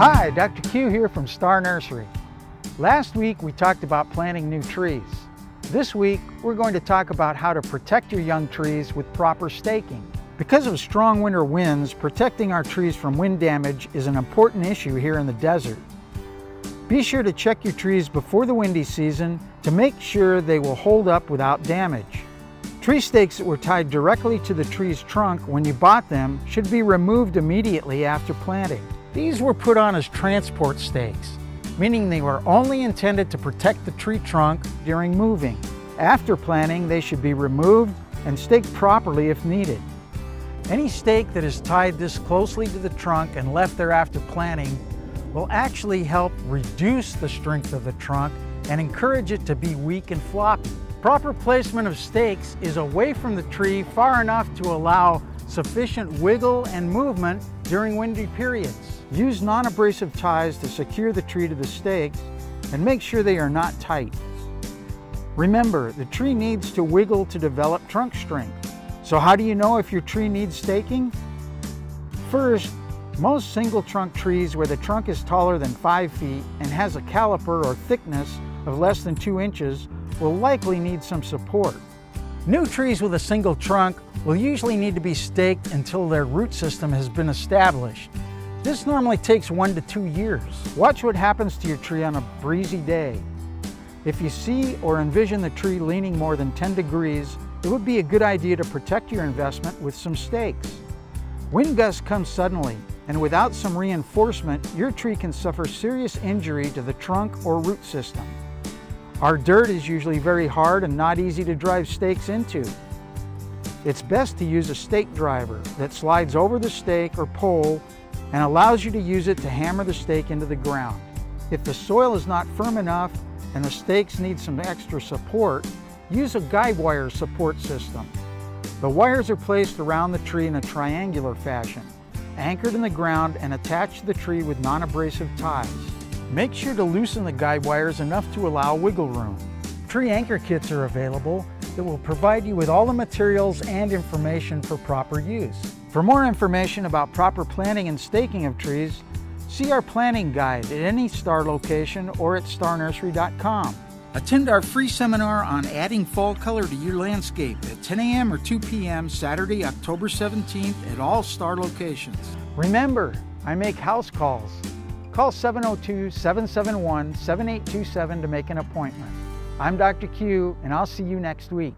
Hi, Dr. Q here from Star Nursery. Last week we talked about planting new trees. This week we're going to talk about how to protect your young trees with proper staking. Because of strong winter winds, protecting our trees from wind damage is an important issue here in the desert. Be sure to check your trees before the windy season to make sure they will hold up without damage. Tree stakes that were tied directly to the tree's trunk when you bought them should be removed immediately after planting. These were put on as transport stakes, meaning they were only intended to protect the tree trunk during moving. After planting, they should be removed and staked properly if needed. Any stake that is tied this closely to the trunk and left there after planting will actually help reduce the strength of the trunk and encourage it to be weak and floppy. Proper placement of stakes is away from the tree far enough to allow sufficient wiggle and movement during windy periods. Use non-abrasive ties to secure the tree to the stakes and make sure they are not tight. Remember, the tree needs to wiggle to develop trunk strength. So how do you know if your tree needs staking? First, most single trunk trees where the trunk is taller than 5 feet and has a caliper or thickness of less than 2 inches will likely need some support. New trees with a single trunk will usually need to be staked until their root system has been established. This normally takes 1 to 2 years. Watch what happens to your tree on a breezy day. If you see or envision the tree leaning more than 10 degrees, it would be a good idea to protect your investment with some stakes. Wind gusts come suddenly, and without some reinforcement, your tree can suffer serious injury to the trunk or root system. Our dirt is usually very hard and not easy to drive stakes into. It's best to use a stake driver that slides over the stake or pole and allows you to use it to hammer the stake into the ground. If the soil is not firm enough and the stakes need some extra support, use a guide wire support system. The wires are placed around the tree in a triangular fashion, anchored in the ground and attached to the tree with non-abrasive ties. Make sure to loosen the guide wires enough to allow wiggle room. Tree anchor kits are available that will provide you with all the materials and information for proper use. For more information about proper planting and staking of trees, see our planting guide at any Star location or at starnursery.com. Attend our free seminar on adding fall color to your landscape at 10 a.m. or 2 p.m. Saturday, October 17th at all Star locations. Remember, I make house calls. Call 702-771-7827 to make an appointment. I'm Dr. Q, and I'll see you next week.